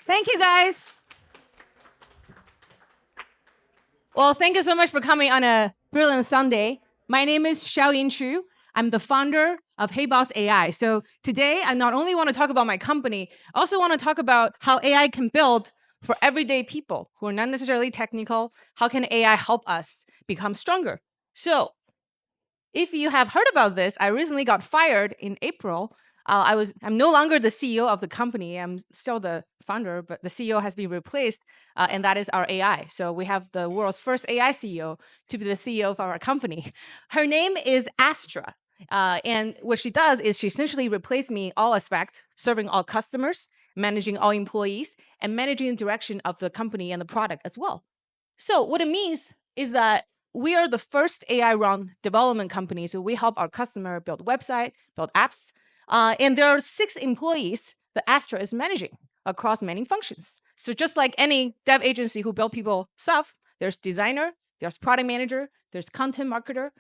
Thank you, guys. Well, thank you so much for coming on a brilliant Sunday. My name is Xiaoyin Chu. I'm the founder of heyBossAI. So today, I not only want to talk about my company, I also want to talk about how AI can build for everyday people who are not necessarily technical. How can AI help us become stronger? So if you have heard about this, I recently got fired in April. I'm no longer the CEO of the company. I'm still the founder, but the CEO has been replaced, and that is our AI. So we have the world's first AI CEO to be the CEO of our company. Her name is Astra. And what she does is she essentially replaced me in all aspects, serving all customers, managing all employees, and managing the direction of the company and the product as well. So what it means is that we are the first AI-run development company. So we help our customer build website, build apps. And there are 6 employees that Astra is managing across many functions. So just like any dev agency who build people stuff, there's designer, there's product manager, there's content marketer,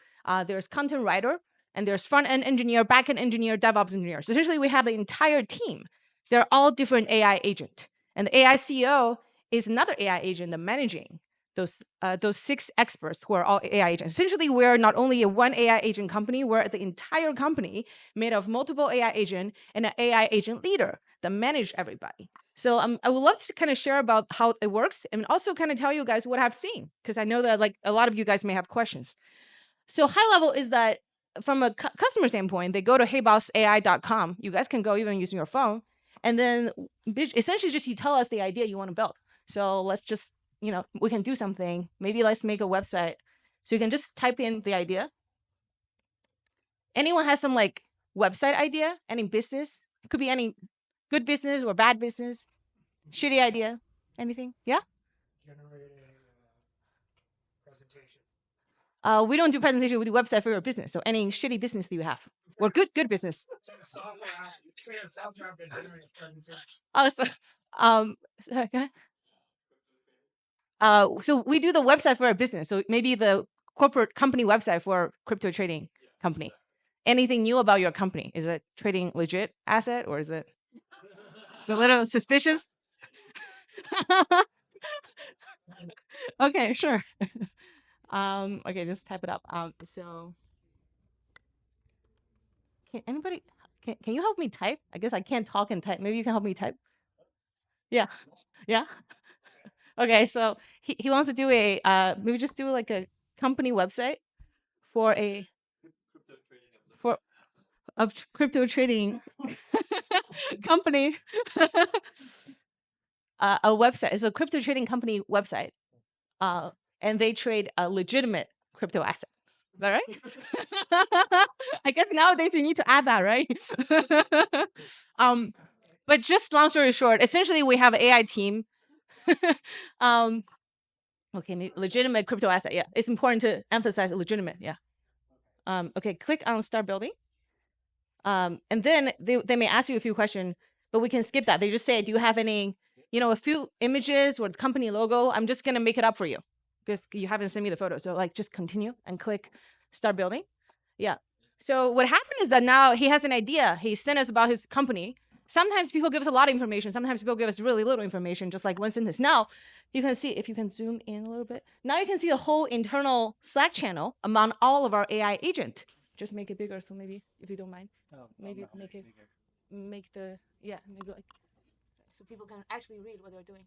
there's content writer, and there's front-end engineer, back-end engineer, DevOps engineer. So essentially, we have the entire team. They're all different AI agent. And the AI CEO is another AI agent that's managing those 6 experts who are all AI agents. Essentially, we're not only a one AI agent company, we're the entire company made of multiple AI agent and an AI agent leader that manage everybody. So I would love to kind of share about how it works and also kind of tell you guys what I've seen, because I know that like a lot of you guys may have questions. So high level is that from a customer standpoint, they go to heybossai.com. You guys can go even using your phone. And then essentially just you tell us the idea you want to build. So let's just, we can do something. Maybe let's make a website. So you can just type in the idea. Anyone has some like website idea? Any business? It could be any good business or bad business. Shitty idea. Anything? Yeah? Generating presentations. We don't do presentation. We do website for your business. So any shitty business that you have, or good business. Software generates presentations. Oh, so, sorry, go ahead. So we do the website for our business. So maybe the corporate company website for crypto trading company. Anything new about your company? Is it trading legit asset or is it? It's a little suspicious. Okay, sure. Okay, just type it up. So can anybody? Can you help me type? I guess I can't talk and type. Maybe you can help me type. Yeah, yeah. Okay, so he wants to do a maybe just do like a company website for a crypto trading company. A website. It's a crypto trading company website, and they trade a legitimate crypto asset. Is that right? I guess nowadays you need to add that, right? But just long story short, essentially we have an AI team. Okay, legitimate crypto asset. Yeah, it's important to emphasize legitimate. Yeah. Okay, click on start building. And then they may ask you a few questions, but we can skip that. They just say, do you have any, a few images or the company logo? I'm just gonna make it up for you because you haven't sent me the photo. So like just continue and click start building. Yeah. So what happened is that now he has an idea. He sent us about his company. Sometimes people give us a lot of information. Sometimes people give us really little information, just like one sentence. Now, you can see, if you can zoom in a little bit, now you can see the whole internal Slack channel among all of our AI agent. Just make it bigger, so maybe, if you don't mind, maybe make it, maybe like, so people can actually read what they're doing.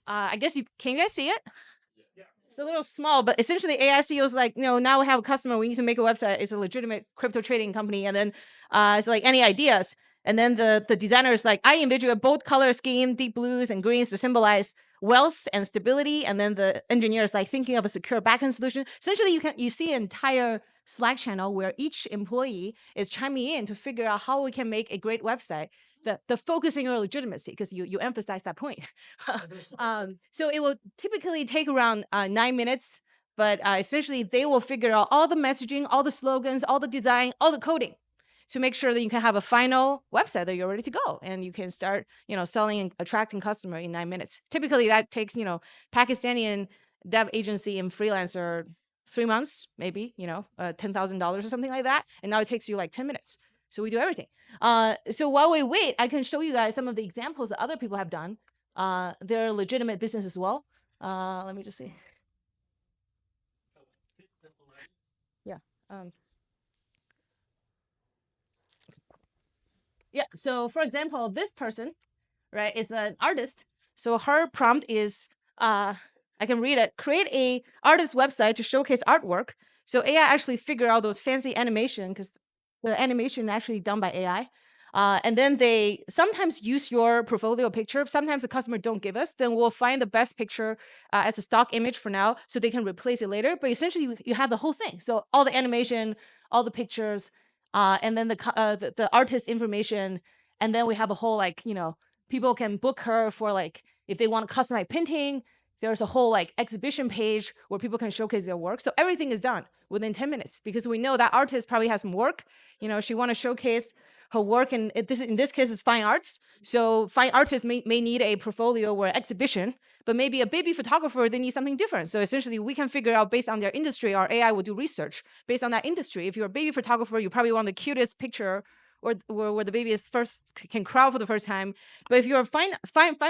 I guess can you guys see it? It's a little small, but essentially AI CEO is like, now we have a customer, we need to make a website. It's a legitimate crypto trading company. And then it's like, any ideas? And then the designer is like, I envision a bold color scheme, deep blues and greens to symbolize wealth and stability. And then the engineer is like thinking of a secure backend solution. Essentially, you see an entire Slack channel where each employee is chiming in to figure out how we can make a great website. The focusing on legitimacy, because you emphasize that point. So it will typically take around 9 minutes, but essentially they will figure out all the messaging, all the slogans, all the design, all the coding to make sure that you can have a final website that you're ready to go and you can start, selling and attracting customer in 9 minutes. Typically that takes, Pakistani dev agency and freelancer 3 months, maybe, $10,000 or something like that. And now it takes you like 10 minutes. So we do everything. So while we wait, I can show you guys some of the examples that other people have done. They're legitimate business as well. Let me just see. Yeah. Yeah. So for example, this person, right, is an artist. So her prompt is, I can read it, create a artist website to showcase artwork. So AI actually figure out those fancy animation because the animation actually done by AI. And then they sometimes use your portfolio picture. Sometimes the customer don't give us, then we'll find the best picture as a stock image for now so they can replace it later. But essentially you have the whole thing. So all the animation, all the pictures, and then the artist information. And then we have a whole people can book her for like if they want to customize painting. There's a whole like exhibition page where people can showcase their work. So everything is done within 10 minutes because we know that artist probably has some work. She want to showcase her work, and in this case is fine arts. So fine artists may need a portfolio or exhibition, but maybe a baby photographer, they need something different. So essentially we can figure out based on their industry, our AI will do research based on that industry. If you're a baby photographer, you probably want the cutest picture or where the baby is first can crawl for the first time. But if you're a fine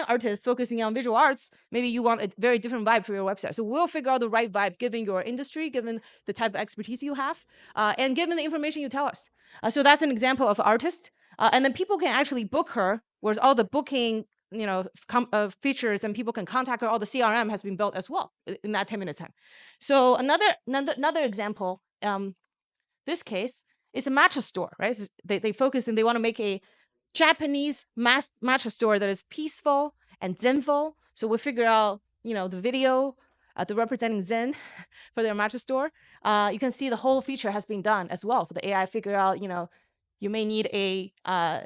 artist focusing on visual arts, maybe you want a very different vibe for your website. So we'll figure out the right vibe given your industry, given the type of expertise you have, and given the information you tell us. So that's an example of artist. And then people can actually book her, whereas all the booking features and people can contact her. All the CRM has been built as well in that 10 minutes time. So another example, this case, it's a mattress store, right? So they focus and they want to make a Japanese mattress store that is peaceful and zenful. So we figure out, the video, the representing Zen for their mattress store. You can see the whole feature has been done as well for the AI. Figure out, you may need a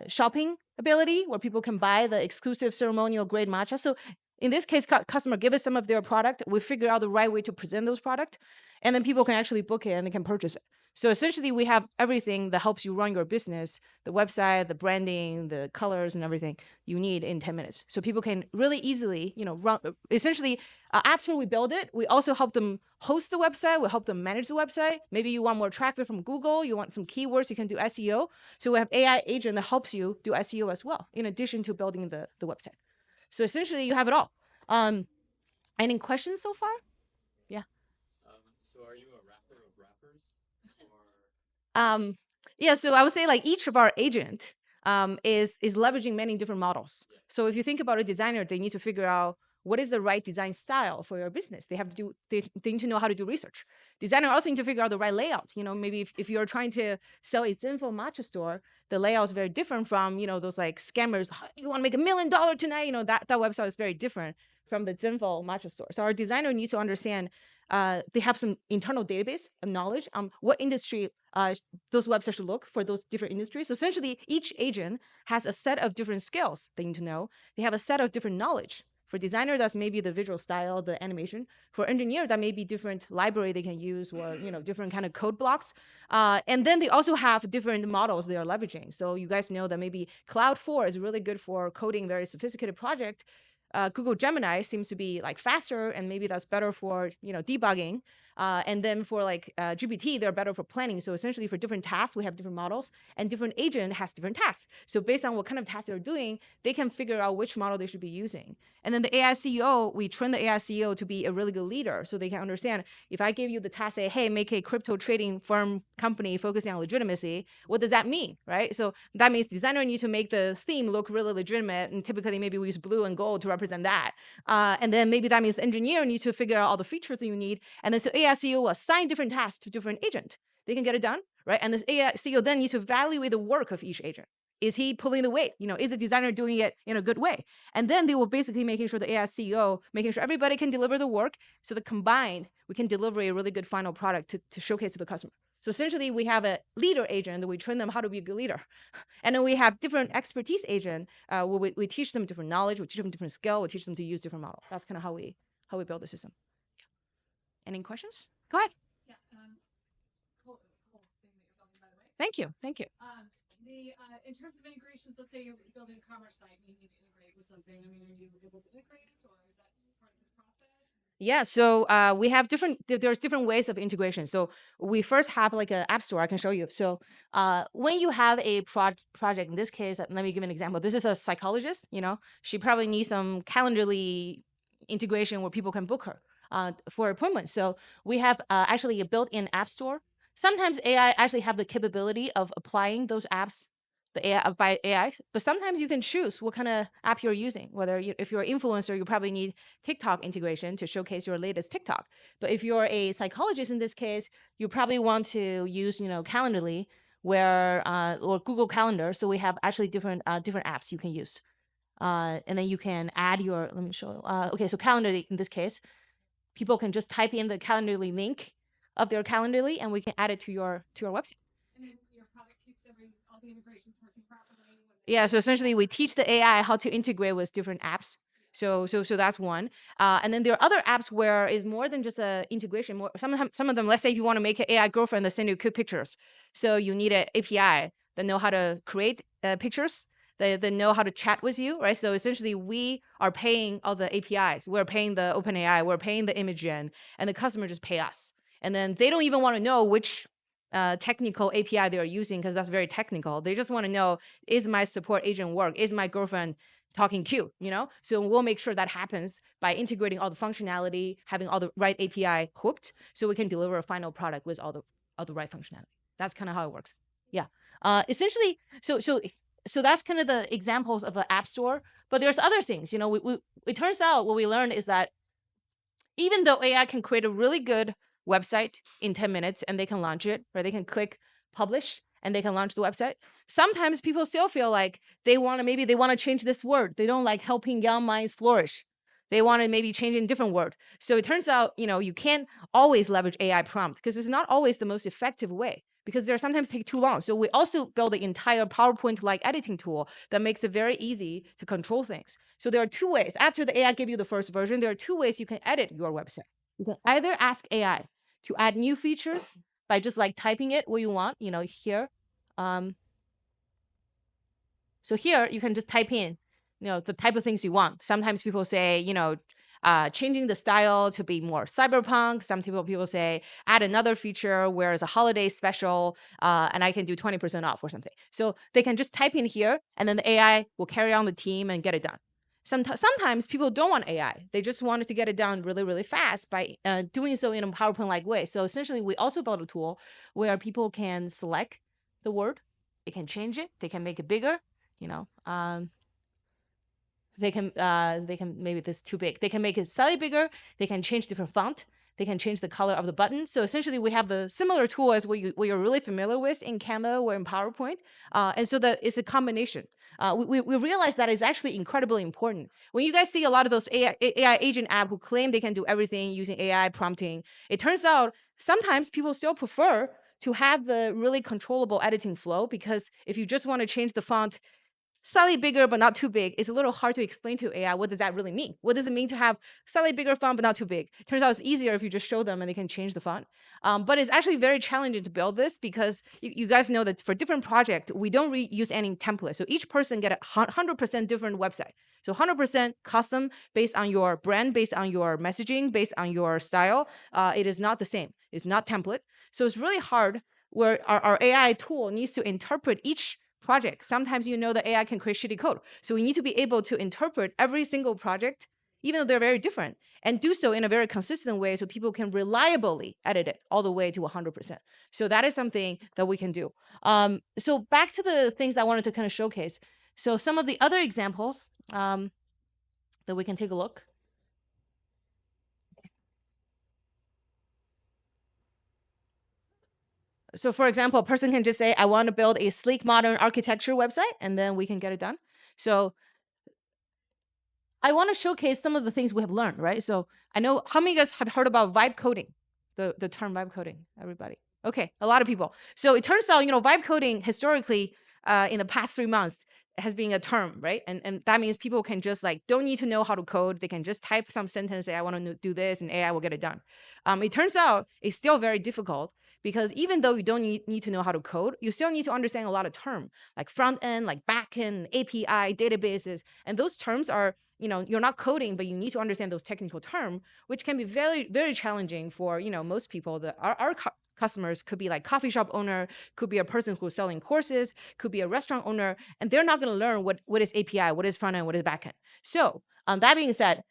shopping ability where people can buy the exclusive ceremonial grade matcha. So in this case, customer give us some of their product. We figure out the right way to present those product, and then people can actually book it and they can purchase it. So essentially, we have everything that helps you run your business, the website, the branding, the colors, and everything you need in 10 minutes. So people can really easily, run. Essentially, after we build it, we also help them host the website. We help them manage the website. Maybe you want more traffic from Google. You want some keywords. You can do SEO. So we have AI agent that helps you do SEO as well, in addition to building the website. So essentially, you have it all. Any questions so far? Yeah. So are you a rapper of rappers? Yeah, so I would say like each of our agent is leveraging many different models. So if you think about a designer, they need to figure out what is the right design style for your business. They have to do they need to know how to do research. Designer also need to figure out the right layout. Maybe if you're trying to sell a zenful matcha store, the layout is very different from those like scammers. You want to make $1 million tonight? That website is very different from the zenful matcha store. So our designer needs to understand. They have some internal database of knowledge on what industry those websites should look for those different industries. So essentially, each agent has a set of different skills they need to know. They have a set of different knowledge. For designer, that's maybe the visual style, the animation. For engineer, that may be different library they can use or different kind of code blocks. And then they also have different models they are leveraging. So you guys know that maybe Cloud 4 is really good for coding very sophisticated project. Google Gemini seems to be like faster, and maybe that's better for debugging. And then for like GPT, they're better for planning. So essentially, for different tasks, we have different models, and different agent has different tasks. So based on what kind of tasks they're doing, they can figure out which model they should be using. And then the AI CEO, we train the AI CEO to be a really good leader, so they can understand if I give you the task, say, hey, make a crypto trading firm company focusing on legitimacy. What does that mean, right? So that means designer needs to make the theme look really legitimate, and typically maybe we use blue and gold to represent that. And then maybe that means the engineer needs to figure out all the features that you need. And then so AI CEO will assign different tasks to different agent. They can get it done, right? And this AI CEO then needs to evaluate the work of each agent. Is he pulling the weight? Is the designer doing it in a good way? And then they will basically making sure the AI CEO, making sure everybody can deliver the work, so that combined, we can deliver a really good final product to showcase to the customer. So essentially, we have a leader agent that we train them how to be a good leader. And then we have different expertise agent where we teach them different knowledge, we teach them different skill, we teach them to use different model. That's kind of how we build the system. Any questions? Go ahead. Yeah, cool thing that you're building, by the way. Thank you. In terms of integrations, let's say you're building a commerce site and you need to integrate with something. I mean, are you able to integrate, or is that part of this process? Yeah, so we have there's different ways of integration. So we first have like an app store. I can show you. So when you have a project, in this case, let me give an example. This is a psychologist. She probably needs some Calendarly integration where people can book her for appointments. So we have actually a built-in app store. Sometimes AI actually have the capability of applying those apps the AI by AI, but sometimes you can choose what kind of app you're using. If you're an influencer, you probably need TikTok integration to showcase your latest TikTok. But if you're a psychologist in this case, you probably want to use, Calendarly, where or Google Calendar. So we have actually different apps you can use, and then you can add your. Let me show you. Okay, so Calendarly in this case, people can just type in the Calendarly link of their Calendarly, and we can add it to your website. And then your product keeps all the integrations working properly. Yeah, so essentially we teach the AI how to integrate with different apps. So that's one. And then there are other apps where it's more than just a integration. Some of them, let's say if you want to make an AI girlfriend that send you cute pictures, so you need an API that know how to create pictures. They know how to chat with you, right? So essentially, we are paying all the APIs. We're paying the OpenAI. We're paying the image gen, and the customer just pay us. And then they don't even want to know which technical API they are using because that's very technical. They just want to know, is my support agent work? Is my girlfriend talking cute? So we'll make sure that happens by integrating all the functionality, having all the right API hooked, so we can deliver a final product with all the right functionality. That's kind of how it works. Yeah. Essentially, so that's kind of the examples of an app store. But there's other things. It turns out what we learned is that even though AI can create a really good website in 10 minutes and they can launch it, or they can click publish and they can launch the website, sometimes people still feel like they want to change this word. They don't like helping young minds flourish. They want to maybe change in a different word. So it turns out, you can't always leverage AI prompt because it's not always the most effective way, because they sometimes take too long. So we also build an entire PowerPoint-like editing tool that makes it very easy to control things. So there are two ways. After the AI give you the first version, there are two ways you can edit your website. You can either ask AI to add new features by just like typing it what you want, here. So here you can just type in, the type of things you want. Sometimes people say, changing the style to be more cyberpunk. Some people say add another feature where it's a holiday special and I can do 20% off or something. So they can just type in here and then the AI will carry on the team and get it done. Sometimes people don't want AI. They just wanted to get it done really, really fast by doing so in a PowerPoint-like way. So essentially, we also built a tool where people can select the word. They can change it. They can make it bigger. They can maybe this is too big. They can make it slightly bigger. They can change different font. They can change the color of the button. So essentially, we have the similar tool as what you're really familiar with in Canva or in PowerPoint. And so that it's a combination. We realize that is actually incredibly important. When you guys see a lot of those AI agent app who claim they can do everything using AI prompting, it turns out sometimes people still prefer to have the really controllable editing flow, because if you just want to change the font slightly bigger but not too big, it's a little hard to explain to AI what does that really mean. What does it mean to have slightly bigger font but not too big? Turns out it's easier if you just show them and they can change the font. But it's actually very challenging to build this because you guys know that for different projects, we don't use any template. So each person get a 100% different website. So 100% custom based on your brand, based on your messaging, based on your style. It is not the same. It's not template. So it's really hard where our AI tool needs to interpret each project. Sometimes the AI can create shitty code. So we need to be able to interpret every single project, even though they're very different, and do so in a very consistent way so people can reliably edit it all the way to 100%. So that is something that we can do. So back to the things that I wanted to kind of showcase. So some of the other examples that we can take a look. So for example, a person can just say, I want to build a sleek, modern architecture website, and then we can get it done. So I want to showcase some of the things we have learned, right? So I know, how many of you guys have heard about vibe coding, the term vibe coding? Everybody? Okay, a lot of people. So it turns out, vibe coding historically in the past 3 months has been a term, right? And that means people can just don't need to know how to code. They can just type some sentence, say, I want to do this, and AI will get it done. It turns out it's still very difficult, because even though you don't need to know how to code, you still need to understand a lot of terms like front end, like back end, API, databases. And those terms are you're not coding, but you need to understand those technical terms, which can be very, very challenging for, most people. Our customers could be like coffee shop owner, could be a person who's selling courses, could be a restaurant owner, and they're not going to learn what is API, what is front end, what is back end. So that being said,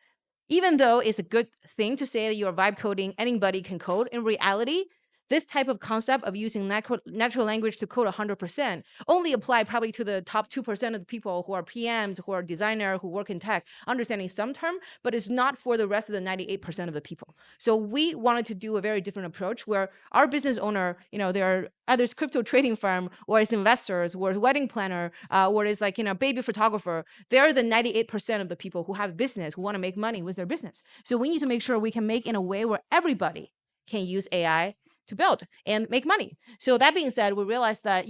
even though it's a good thing to say that you're vibe coding, anybody can code, in reality, this type of concept of using natural language to code 100% only apply probably to the top 2% of the people who are PMs, who are designers, who work in tech, understanding some term, but it's not for the rest of the 98% of the people. So we wanted to do a very different approach where our business owner, they're either crypto trading firm or it's investors or it's wedding planner or it's like, baby photographer. They're the 98% of the people who have business, who want to make money with their business. So we need to make sure we can make in a way where everybody can use AI to build and make money. So that being said, we realized that,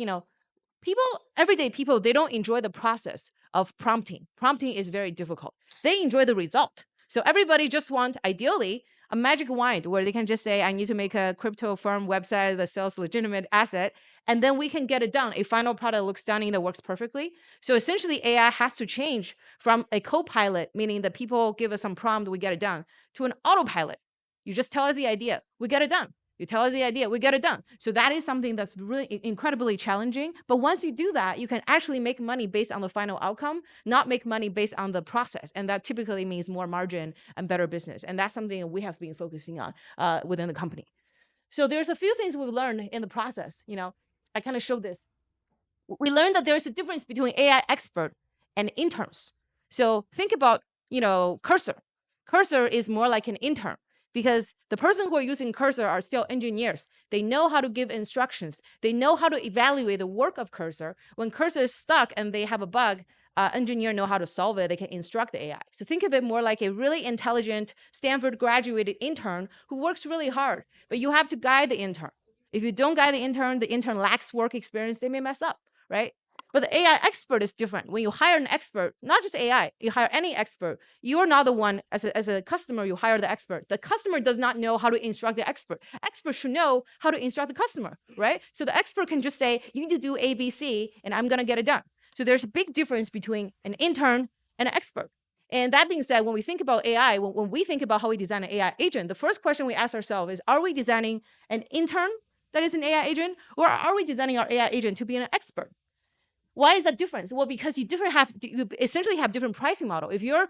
everyday people, they don't enjoy the process of prompting. Prompting is very difficult. They enjoy the result. So everybody just want, ideally, a magic wand where they can just say, I need to make a crypto firm website that sells legitimate asset, and then we can get it done. A final product looks stunning that works perfectly. So essentially, AI has to change from a co-pilot, meaning that people give us some prompt, we get it done, to an autopilot. You just tell us the idea, we get it done. You tell us the idea, we get it done. So that is something that's really incredibly challenging. But once you do that, you can actually make money based on the final outcome, not make money based on the process. And that typically means more margin and better business. And that's something that we have been focusing on within the company. So there's a few things we've learned in the process. I kind of showed this. We learned that there's a difference between AI expert and interns. So think about, Cursor. Cursor is more like an intern, because the person who are using Cursor are still engineers. They know how to give instructions. They know how to evaluate the work of Cursor. When Cursor is stuck and they have a bug, engineer know how to solve it. They can instruct the AI. So think of it more like a really intelligent Stanford graduated intern who works really hard, but you have to guide the intern. If you don't guide the intern lacks work experience, they may mess up, right? But the AI expert is different. When you hire an expert, not just AI, you hire any expert, you're not the one, as a customer, you hire the expert. The customer does not know how to instruct the expert. Expert should know how to instruct the customer, right? So the expert can just say, you need to do A, B, C, and I'm going to get it done. So there's a big difference between an intern and an expert. And that being said, when we think about AI, when we think about how we design an AI agent, the first question we ask ourselves is, are we designing an intern that is an AI agent, or are we designing our AI agent to be an expert? Why is that difference? Well, because you essentially have different pricing model. If you're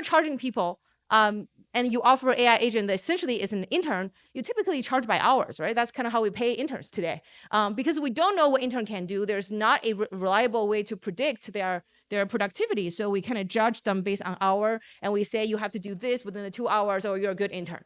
charging people and you offer AI agent that essentially is an intern, you typically charge by hours, right? That's kind of how we pay interns today. Because we don't know what intern can do. There's not a reliable way to predict their productivity. So we kind of judge them based on hour, and we say you have to do this within the 2 hours or you're a good intern.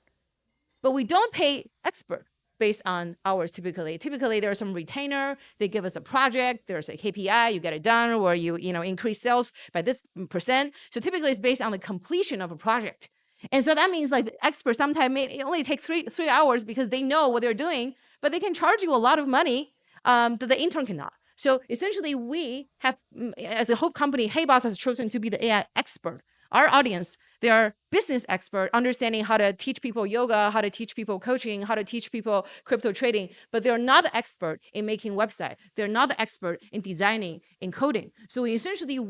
But we don't pay expert based on hours typically. Typically, there's some retainer. They give us a project. There's a KPI. You get it done, or you increase sales by this %. So typically, it's based on the completion of a project. And so that means like the expert sometimes may only take three hours because they know what they're doing, but they can charge you a lot of money that the intern cannot. So essentially, we have, as a whole company, heyBoss has chosen to be the AI expert. Our audience, they are business expert, understanding how to teach people yoga, how to teach people coaching, how to teach people crypto trading, but they're not the expert in making website. They're not the expert in designing, in coding. So essentially,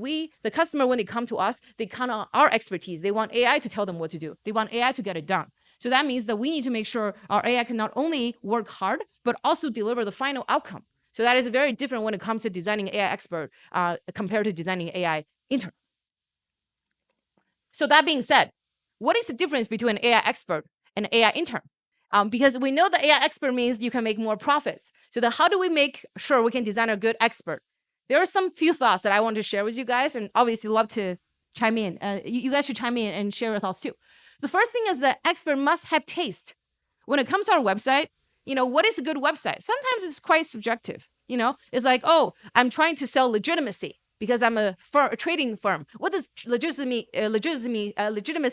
the customer, when they come to us, they count on our expertise. They want AI to tell them what to do. They want AI to get it done. So that means that we need to make sure our AI can not only work hard, but also deliver the final outcome. So that is very different when it comes to designing AI expert compared to designing AI intern. So that being said, what is the difference between an AI expert and an AI intern? Because we know the AI expert means you can make more profits. So then how do we make sure we can design a good expert? There are some few thoughts that I want to share with you guys, and obviously love to chime in. You guys should chime in and share your thoughts too. The first thing is that expert must have taste. When it comes to our website, what is a good website? Sometimes it's quite subjective. It's like, oh, I'm trying to sell legitimacy because I'm a trading firm. What does legitimacy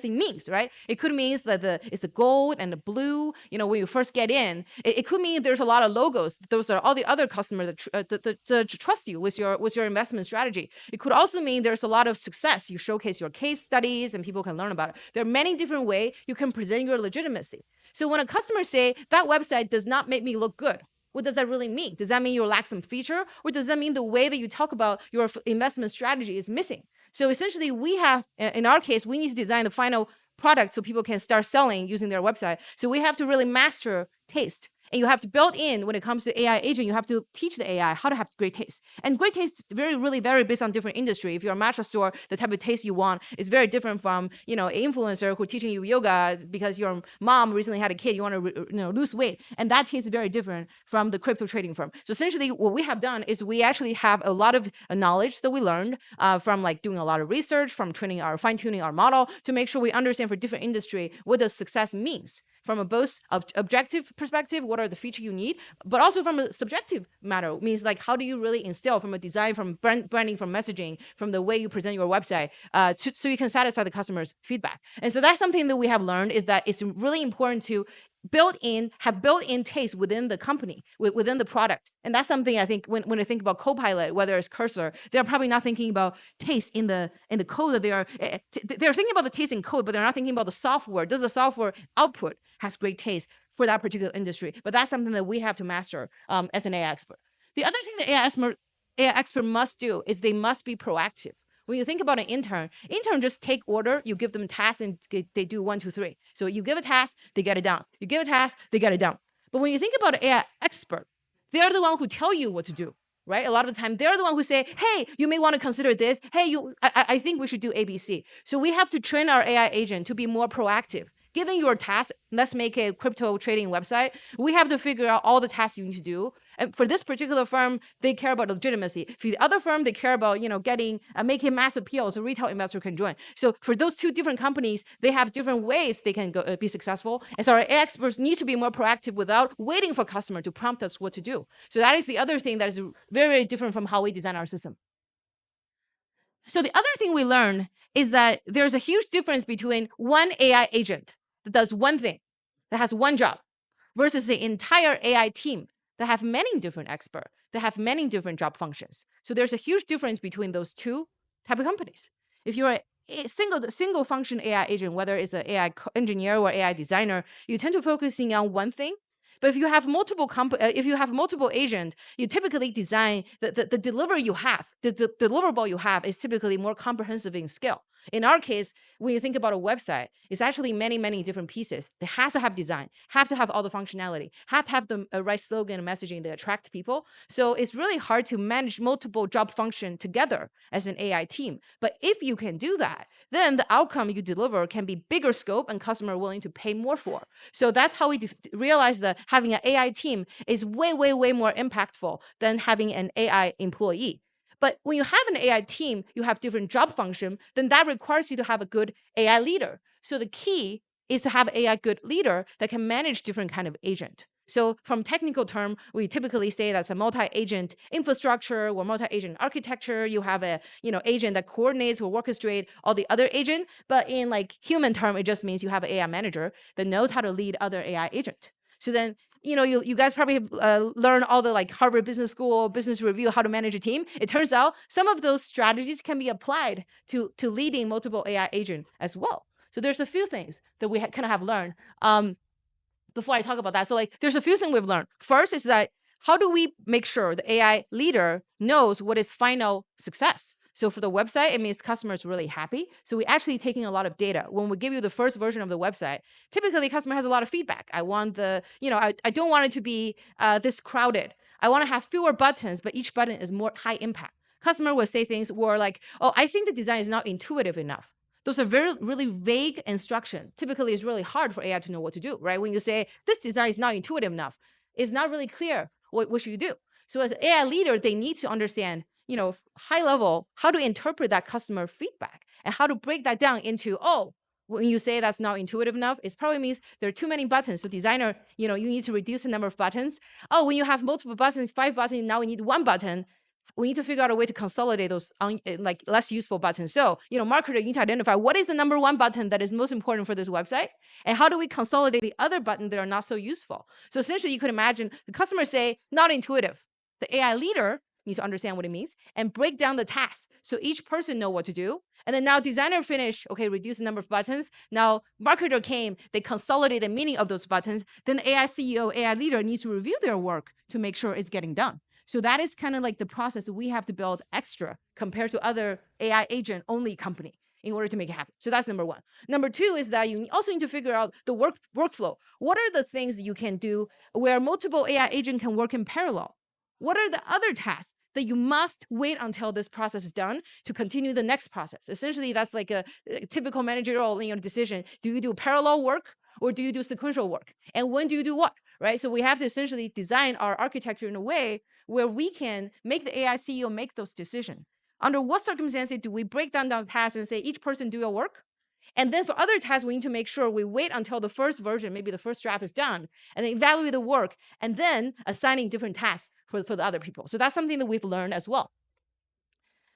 means, right? It could mean that it's the gold and the blue, when you first get in. It could mean there's a lot of logos. Those are all the other customers that trust you with your investment strategy. It could also mean there's a lot of success. You showcase your case studies and people can learn about it. There are many different ways you can present your legitimacy. So when a customer say, that website does not make me look good, what does that really mean? Does that mean you lack some feature? Or does that mean the way that you talk about your investment strategy is missing? So essentially, we have, in our case, we need to design the final product so people can start selling using their website. So we have to really master taste. And you have to build in, when it comes to AI agent, you have to teach the AI how to have great taste. And great taste really vary based on different industry. If you're a mattress store, the type of taste you want is very different from, an influencer who's teaching you yoga because your mom recently had a kid, you want to lose weight. And that taste is very different from the crypto trading firm. So essentially what we have done is we actually have a lot of knowledge that we learned from like doing a lot of research, from fine tuning our model to make sure we understand for different industry what does success means. From a both objective perspective, what are the features you need, but also from a subjective matter, means like how do you really instill from a design, from branding, from messaging, from the way you present your website, so you can satisfy the customer's feedback. And so that's something that we have learned, is that it's really important to have built-in taste within the company, within the product. And that's something I think when I think about Copilot, whether it's Cursor, they're probably not thinking about taste in the code that they're thinking about the taste in code, but they're not thinking about the software. Does the software output has great taste for that particular industry? But that's something that we have to master as an AI expert. The other thing that AI expert must do is they must be proactive. When you think about an intern just take order, you give them tasks and they do 1, 2, 3. So you give a task, they get it done. You give a task, they get it done. But when you think about an AI expert, they're the one who tell you what to do, right? A lot of the time, they're the one who say, hey, you may want to consider this. Hey, I think we should do ABC. So we have to train our AI agent to be more proactive. Given your task, let's make a crypto trading website. We have to figure out all the tasks you need to do. And for this particular firm, they care about legitimacy. For the other firm, they care about making mass appeal so retail investor can join. So for those two different companies, they have different ways they can be successful. And so our AI experts need to be more proactive without waiting for customer to prompt us what to do. So that is the other thing that is very, very different from how we design our system. So the other thing we learned is that there's a huge difference between one AI agent that does one thing, that has one job, versus the entire AI team that have many different experts, that have many different job functions. So there's a huge difference between those two type of companies. If you're a single function AI agent, whether it's an AI engineer or AI designer, you tend to focusing on one thing. But if you have multiple agents, you typically design the deliverable you have is typically more comprehensive in scale. In our case, when you think about a website, it's actually many, many different pieces. It has to have design, have to have all the functionality, have to have the right slogan and messaging that attract people. So it's really hard to manage multiple job functions together as an AI team. But if you can do that, then the outcome you deliver can be bigger scope and customer willing to pay more for. So that's how we realize that having an AI team is way, way, way more impactful than having an AI employee. But when you have an AI team, you have different job function, then that requires you to have a good AI leader. So the key is to have an AI good leader that can manage different kind of agent. So from technical term, we typically say that's a multi-agent infrastructure or multi-agent architecture. You have a agent that coordinates or orchestrates all the other agent. But in like human term, it just means you have an AI manager that knows how to lead other AI agent. So then you guys probably have learned all the like Harvard Business School, Business Review, how to manage a team. It turns out some of those strategies can be applied to leading multiple AI agent as well. So there's a few things that we kind of have learned before I talk about that. So like there's a few things we've learned. First is that how do we make sure the AI leader knows what is final success? So for the website, it means customers really happy. So we're actually taking a lot of data. When we give you the first version of the website, typically customer has a lot of feedback. I want I don't want it to be this crowded. I want to have fewer buttons, but each button is more high impact. Customer will say things where like, oh, I think the design is not intuitive enough. Those are really vague instruction. Typically, it's really hard for AI to know what to do, right? When you say this design is not intuitive enough, it's not really clear what should you do. So as an AI leader, they need to understand high level, how to interpret that customer feedback and how to break that down into, when you say that's not intuitive enough, it probably means there are too many buttons. So designer, you need to reduce the number of buttons. Oh, when you have multiple buttons, 5 buttons, now we need 1 button. We need to figure out a way to consolidate those like less useful buttons. So, marketer, you need to identify what is the number 1 button that is most important for this website, and how do we consolidate the other buttons that are not so useful. So essentially, you could imagine the customer say, not intuitive. The AI leader needs to understand what it means and break down the tasks so each person know what to do. And then now designer finish, okay, reduce the number of buttons. Now marketer came, they consolidate the meaning of those buttons. Then the AI CEO, AI leader needs to review their work to make sure it's getting done. So that is kind of like the process we have to build extra compared to other AI agent only company in order to make it happen. So that's number one. Number two is that you also need to figure out the workflow. What are the things that you can do where multiple AI agent can work in parallel? What are the other tasks that you must wait until this process is done to continue the next process? Essentially, that's like a typical managerial decision. Do you do parallel work or do you do sequential work? And when do you do what? Right? So we have to essentially design our architecture in a way where we can make the AI CEO make those decisions. Under what circumstances do we break down the tasks and say each person do your work? And then for other tasks, we need to make sure we wait until the first version, maybe the first draft is done, and then evaluate the work, and then assigning different tasks for the other people. So that's something that we've learned as well.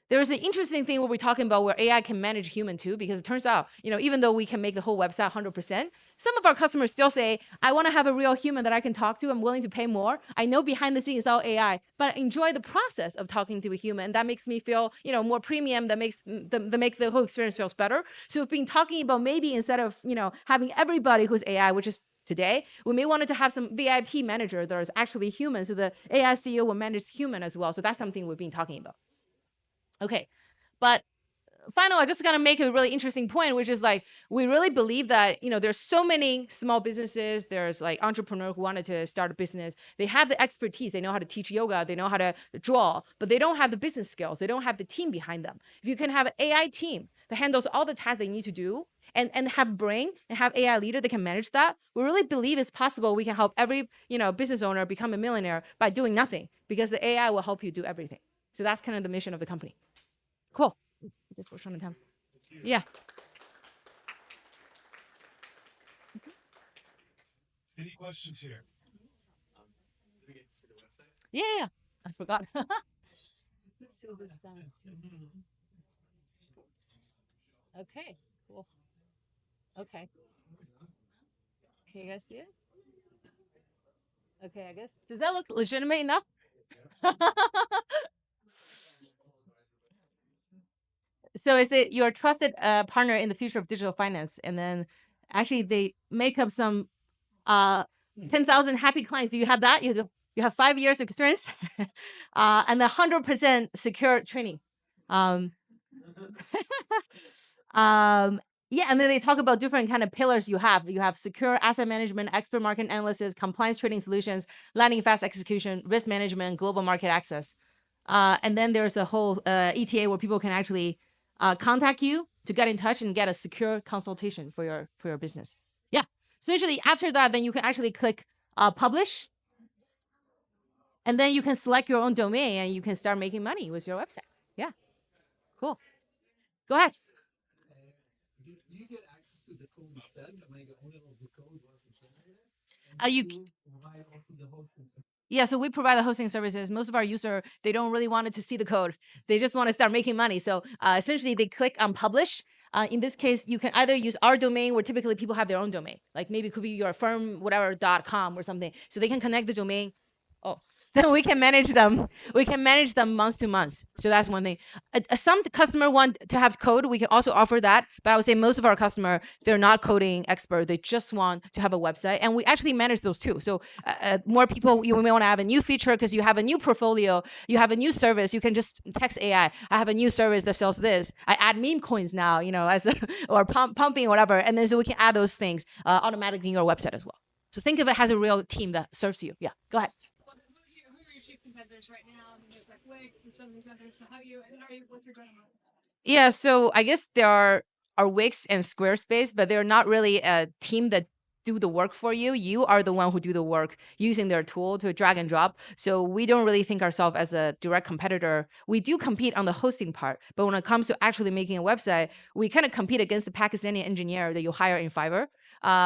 There's an interesting thing where we're talking about where AI can manage human too, because it turns out, even though we can make the whole website 100%, some of our customers still say, I want to have a real human that I can talk to. I'm willing to pay more. I know behind the scenes it's all AI, but I enjoy the process of talking to a human. That makes me feel, more premium. That makes the whole experience feels better. So we've been talking about maybe instead of, having everybody who's AI, which is today, we may want to have some VIP manager that is actually human. So the AI CEO will manage human as well. So that's something we've been talking about. Okay, but finally, I just gotta make a really interesting point, which is like, we really believe that, there's so many small businesses, there's like entrepreneurs who wanted to start a business. They have the expertise, they know how to teach yoga, they know how to draw, but they don't have the business skills. They don't have the team behind them. If you can have an AI team that handles all the tasks they need to do and have brain and have AI leader that can manage that, we really believe it's possible we can help every, business owner become a millionaire by doing nothing, because the AI will help you do everything. So that's kind of the mission of the company. Cool. This works on the time. Yeah. Any questions here? Did we get to see the website? Yeah. I forgot. Okay. Cool. Okay. Can you guys see it? Okay, I guess. Does that look legitimate enough? So is it your trusted partner in the future of digital finance? And then actually they make up some 10,000 happy clients. Do you have that? You have 5 years of experience and 100% secure training. Yeah, and then they talk about different kind of pillars you have. You have secure asset management, expert market analysis, compliance trading solutions, lightning fast execution, risk management, global market access. And then there's a whole ETA where people can actually contact you to get in touch and get a secure consultation for your business. Yeah. So usually after that, then you can actually click publish. And then you can select your own domain and you can start making money with your website. Yeah. Cool. Go ahead. Do you get access to the code itself? Am I the owner of the code once it's generated? You Provide also the hosting service? Yeah, so we provide the hosting services. Most of our users, they don't really want to see the code. They just want to start making money. So essentially, they click on publish. In this case, you can either use our domain, where typically people have their own domain. Like maybe it could be your firm, whatever, .com or something. So they can connect the domain. Oh, then we can manage them. We can manage them month to month. So that's one thing. Some customer want to have code. We can also offer that. But I would say most of our customer, they're not coding expert. They just want to have a website. And we actually manage those too. So more people, you may want to have a new feature because you have a new portfolio. You have a new service. You can just text AI. I have a new service that sells this. I add meme coins now, as or pumping, whatever. And then so we can add those things automatically in your website as well. So think of it as a real team that serves you. Yeah, go ahead. Who are your chief competitors right now? I mean, there's like Wix and some of these others. So what's your going on? Yeah, so I guess there are Wix and Squarespace, but they're not really a team that do the work for you. You are the one who do the work using their tool to drag and drop. So we don't really think ourselves as a direct competitor. We do compete on the hosting part, but when it comes to actually making a website, we kind of compete against the Pakistani engineer that you hire in Fiverr.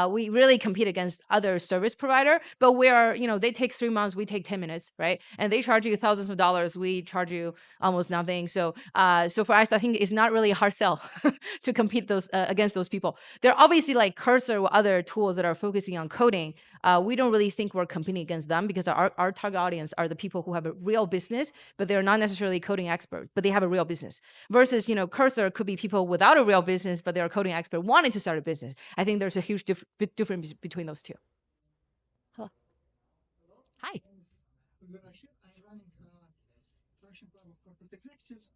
We really compete against other service provider, but we are, they take 3 months, we take 10 minutes, right? And they charge you thousands of dollars. We charge you almost nothing. So, so for us, I think it's not really a hard sell to compete against those people. There are obviously like Cursor or other tools that are focusing on coding. We don't really think we're competing against them because our target audience are the people who have a real business, but they're not necessarily coding experts, but they have a real business. Versus, Cursor could be people without a real business, but they're a coding expert wanting to start a business. I think there's a huge difference between those two. Hello. Hi. We're gonna shoot. I'm running executives,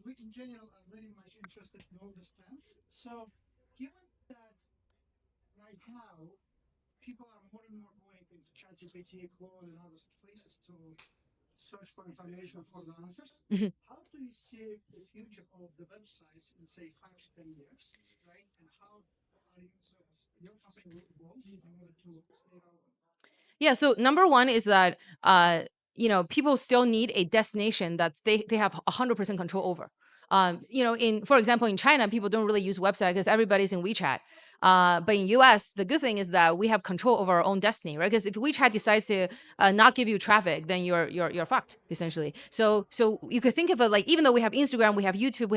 we in general are very much interested in all these trends. So, given that right now people are more and more going into ChatGPT, Claude, and other places to search for information for the answers, Mhm. how do you see the future of the websites in say 5 to 10 years, right? And how are you, so your company will evolve in order to stay relevant? Yeah. So number one is that people still need a destination that they have 100% control over. In for example, in China, people don't really use website because everybody's in WeChat. But in US, the good thing is that we have control over our own destiny, right? Because if WeChat decides to not give you traffic, then you're fucked essentially. So you could think of it like, even though we have Instagram, we have YouTube,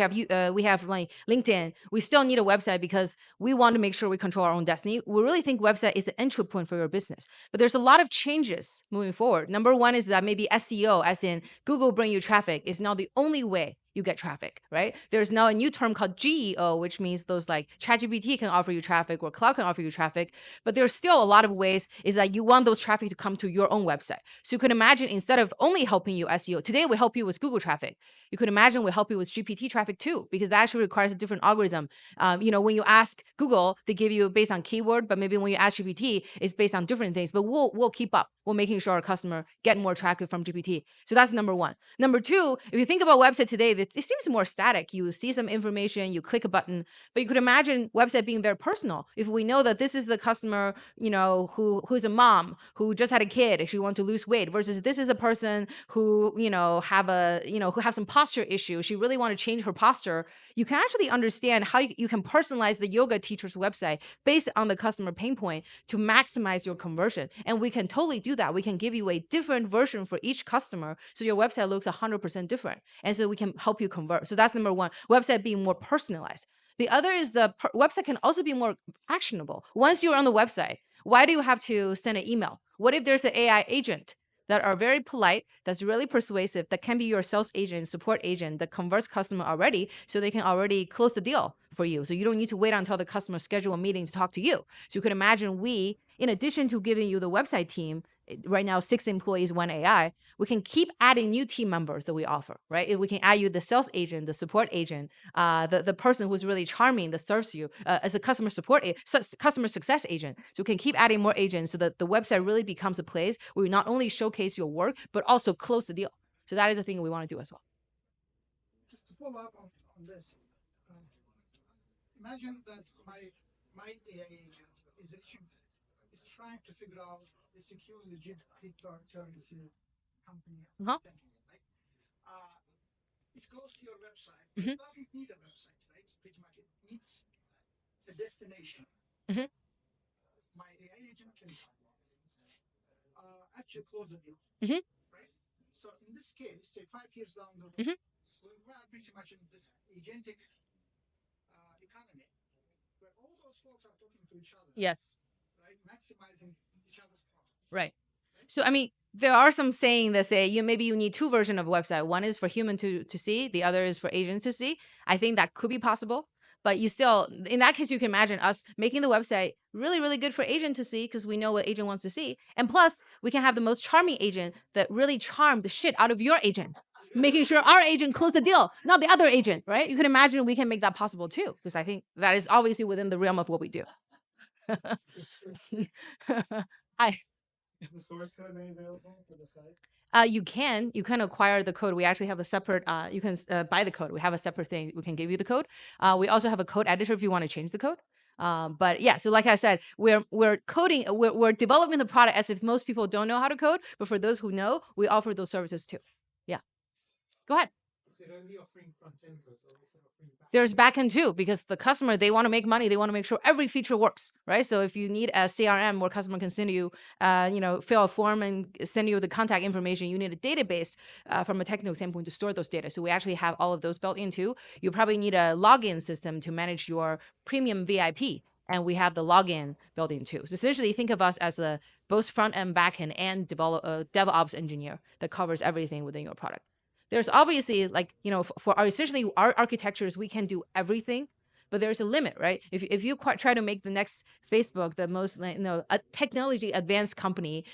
we have like LinkedIn, we still need a website because we want to make sure we control our own destiny. We really think website is the entry point for your business. But there's a lot of changes moving forward. Number one is that maybe SEO, as in Google bring you traffic, is now the only way you get traffic, right? There's now a new term called GEO, which means those like ChatGPT can offer you traffic or cloud can offer you traffic. But there's still a lot of ways is that you want those traffic to come to your own website. So you can imagine, instead of only helping you SEO, today we help you with Google traffic. You could imagine we help you with GPT traffic too, because that actually requires a different algorithm. When you ask Google, they give you based on keyword, but maybe when you ask GPT, it's based on different things. But we'll keep up. We're making sure our customer get more traffic from GPT. So that's number one. Number two, if you think about website today, it seems more static. You see some information, you click a button, but you could imagine website being very personal. If we know that this is the customer, who's a mom who just had a kid, she wants to lose weight, versus this is a person who, who have some posture issue. She really want to change her posture. You can actually understand how you can personalize the yoga teacher's website based on the customer pain point to maximize your conversion. And we can totally do that. We can give you a different version for each customer so your website looks 100% different. And so we can help you convert. So that's number one, website being more personalized. The other is the website can also be more actionable. Once you're on the website, why do you have to send an email? What if there's an AI agent that are very polite, that's really persuasive, that can be your sales agent, support agent, that converts customer already, so they can already close the deal for you. So you don't need to wait until the customer schedule a meeting to talk to you. So you could imagine we, in addition to giving you the website team, right now 6 employees, 1 AI, we can keep adding new team members that we offer, right? We can add you the sales agent, the support agent, the person who's really charming that serves you as a customer customer success agent. So we can keep adding more agents so that the website really becomes a place where you not only showcase your work, but also close the deal. So that is the thing we want to do as well. Just to follow up on this, imagine that my AI agent is trying to figure out a secure, legit cryptocurrency company. Uh-huh. Right? It goes to your website. Mhm. It doesn't need a website, right? Pretty much, it needs a destination. Mhm. My AI agent can actually close the deal, Mhm. right? So in this case, say 5 years down the road, Mhm. we are pretty much in this agentic economy where all those folks are talking to each other, Yes. right? Maximizing each other's profits. Right. So, I mean, there are some saying that say maybe you need two versions of website. One is for human to see, the other is for agents to see. I think that could be possible. But you still, in that case, you can imagine us making the website really, really good for agent to see because we know what agent wants to see. And plus, we can have the most charming agent that really charm the shit out of your agent, making sure our agent close the deal, not the other agent, right? You can imagine we can make that possible too, because I think that is obviously within the realm of what we do. Hi. Is the source code made available for the site? You can acquire the code. We actually have a separate. You can buy the code. We have a separate thing. We can give you the code. We also have a code editor if you want to change the code. But yeah, so like I said, we're coding. We're developing the product as if most people don't know how to code. But for those who know, we offer those services too. Yeah, go ahead. Is it only offering front end or also offering back? There's backend too, because the customer, they want to make money. They want to make sure every feature works, right? So if you need a CRM where customer can send you, fill a form and send you the contact information, you need a database from a technical standpoint to store those data. So we actually have all of those built in too. You probably need a login system to manage your premium VIP. And we have the login built in too. So essentially think of us as the both front end, back end, and DevOps engineer that covers everything within your product. There's obviously for our essentially our architectures, we can do everything, but there's a limit, right? If you try to make the next Facebook the most, a technology advanced company,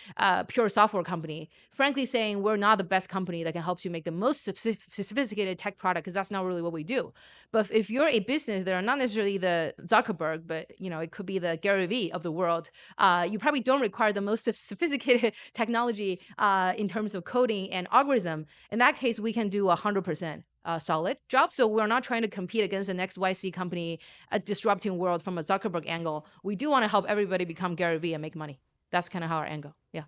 pure software company, frankly saying we're not the best company that can help you make the most sophisticated tech product, because that's not really what we do. But if you're a business that are not necessarily the Zuckerberg, but it could be the Gary Vee of the world, you probably don't require the most sophisticated technology in terms of coding and algorithm. In that case, we can do 100% solid job. So we're not trying to compete against the next YC company, disrupting world from a Zuckerberg angle. We do want to help everybody become Gary Vee and make money. That's kind of how our angle. Yeah.